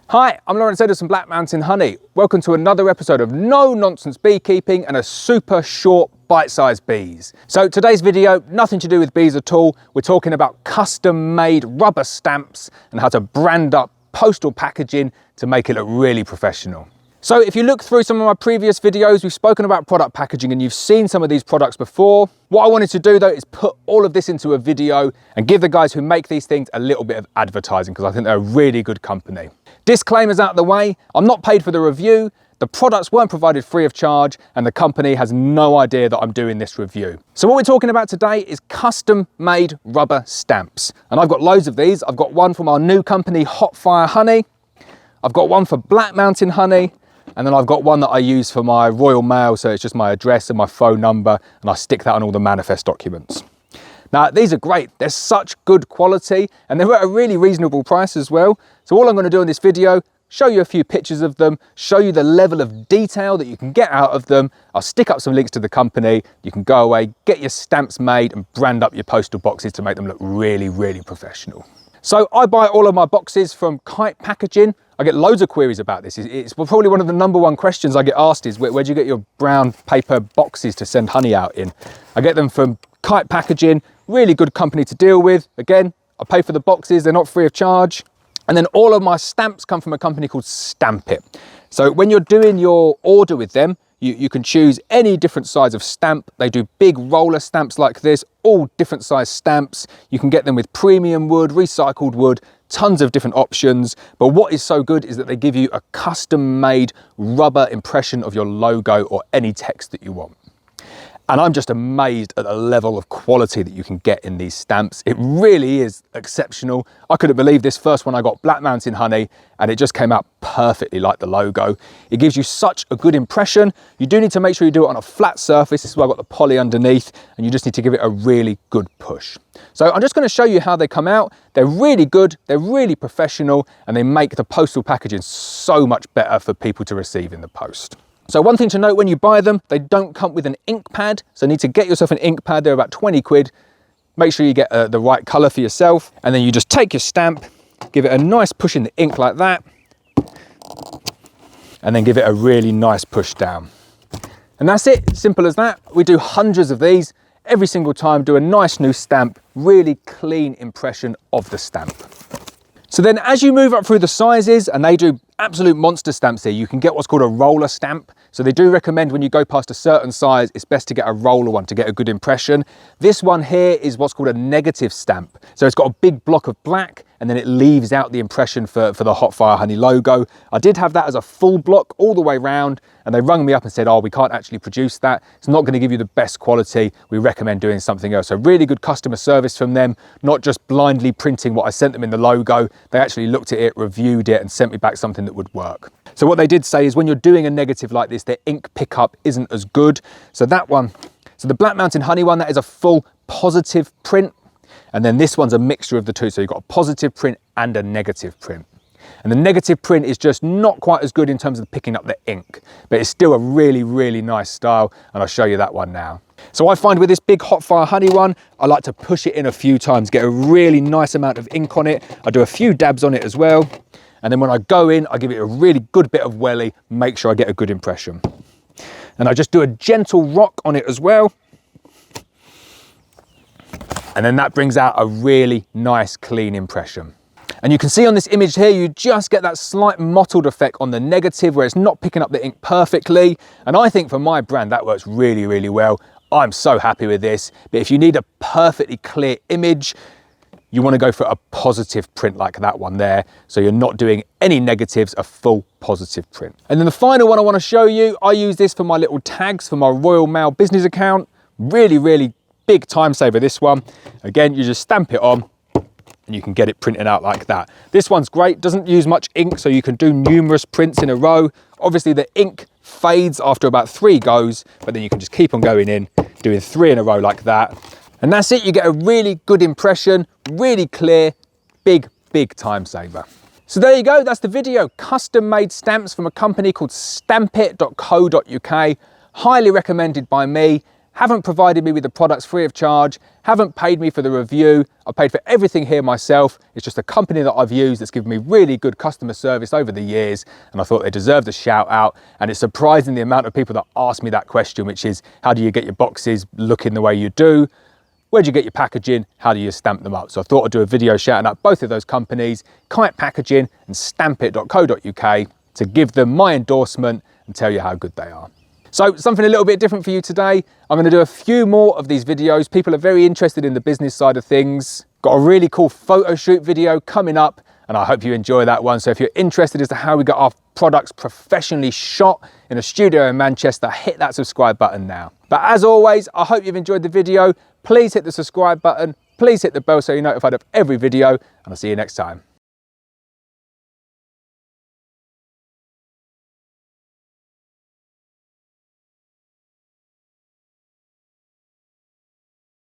Hi, I'm Lawrence Edwards from Black Mountain Honey. Welcome to another episode of no nonsense beekeeping and a super short bite-sized bees. So today's video, nothing to do with bees at all. We're talking about custom made rubber stamps and how to brand up postal packaging to make it look really professional. So if you look through some of my previous videos, we've spoken about product packaging and you've seen some of these products before. What I wanted to do though is put all of this into a video and give the guys who make these things a little bit of advertising because I think they're a really good company. Disclaimers out the way, I'm not paid for the review, the products weren't provided free of charge, and the company has no idea that I'm doing this review. So what we're talking about today is custom made rubber stamps. And I've got loads of these. I've got one from our new company, Hot Fire Honey. I've got one for Black Mountain Honey. And then I've got one that I use for my Royal Mail, so it's just my address and my phone number, and I stick that on all the manifest documents. Now, these are great. They're such good quality, and they're at a really reasonable price as well. So all I'm going to do in this video, show you a few pictures of them, show you the level of detail that you can get out of them. I'll stick up some links to the company. You can go away, get your stamps made, and brand up your postal boxes to make them look really, really professional. So I buy all of my boxes from Kite Packaging. I get loads of queries about this. It's probably one of the #1 questions I get asked is, where do you get your brown paper boxes to send honey out in? I get them from Kite Packaging, really good company to deal with. Again, I pay for the boxes, they're not free of charge. And then all of my stamps come from a company called Stampit. So when you're doing your order with them, you can choose any different size of stamp. They do big roller stamps like this, all different size stamps. You can get them with premium wood, recycled wood, tons of different options. But what is so good is that they give you a custom made rubber impression of your logo or any text that you want. And I'm just amazed at the level of quality that you can get in these stamps. It really is exceptional. I couldn't believe this first one I got, Black Mountain Honey, and it just came out perfectly like the logo. It gives you such a good impression. You do need to make sure you do it on a flat surface. This is why I've got the poly underneath, and you just need to give it a really good push. So I'm just going to show you how they come out. They're really good, they're really professional, and they make the postal packaging so much better for people to receive in the post. So one thing to note when you buy them, they don't come with an ink pad. So you need to get yourself an ink pad. They're about 20 quid. Make sure you get the right color for yourself. And then you just take your stamp, give it a nice push in the ink like that. And then give it a really nice push down. And that's it, simple as that. We do hundreds of these every single time, do a nice new stamp, really clean impression of the stamp. So then as you move up through the sizes, and they do absolute monster stamps here, you can get what's called a roller stamp. So they do recommend when you go past a certain size, it's best to get a roller one to get a good impression. This one here is what's called a negative stamp. So it's got a big block of black and then it leaves out the impression for the Hot Fire Honey logo. I did have that as a full block all the way round, and they rung me up and said, oh, we can't actually produce that. It's not going to give you the best quality. We recommend doing something else. So really good customer service from them, not just blindly printing what I sent them in the logo. They actually looked at it, reviewed it, and sent me back something that would work. So what they did say is when you're doing a negative like this, their ink pickup isn't as good. So that one, so the Black Mountain Honey one, that is a full positive print. And then this one's a mixture of the two. So you've got a positive print and a negative print. And the negative print is just not quite as good in terms of picking up the ink, but it's still a really, really nice style. And I'll show you that one now. So I find with this big Hot Fire Honey one, I like to push it in a few times, get a really nice amount of ink on it. I do a few dabs on it as well. And then when I go in, I give it a really good bit of welly, make sure I get a good impression. And I just do a gentle rock on it as well. And then that brings out a really nice, clean impression. And you can see on this image here, you just get that slight mottled effect on the negative where it's not picking up the ink perfectly. And I think for my brand, that works really, really well. I'm so happy with this. But if you need a perfectly clear image, you want to go for a positive print like that one there. So you're not doing any negatives, a full positive print. And then the final one I want to show you, I use this for my little tags for my Royal Mail business account. Really, really big time saver, this one. Again, you just stamp it on and you can get it printed out like that. This one's great, doesn't use much ink, so you can do numerous prints in a row. Obviously the ink fades after about 3 goes, but then you can just keep on going in, doing 3 in a row like that. And that's it, you get a really good impression, really clear, big, big time saver. So there you go, that's the video. Custom made stamps from a company called Stampit.co.uk. Highly recommended by me. haven't provided me with the products free of charge, haven't paid me for the review. I paid for everything here myself. It's just a company that I've used that's given me really good customer service over the years, and I thought they deserved a shout out. And it's surprising the amount of people that ask me that question, which is, how do you get your boxes looking the way you do? Where do you get your packaging? How do you stamp them up? So I thought I'd do a video shouting out both of those companies, Kite Packaging and Stampit.co.uk, to give them my endorsement and tell you how good they are. So something a little bit different for you today. I'm going to do a few more of these videos. People are very interested in the business side of things. Got a really cool photo shoot video coming up, and I hope you enjoy that one. So if you're interested as to how we got our products professionally shot in a studio in Manchester, hit that subscribe button now. But as always, I hope you've enjoyed the video. Please hit the subscribe button. Please hit the bell so you're notified of every video, and I'll see you next time.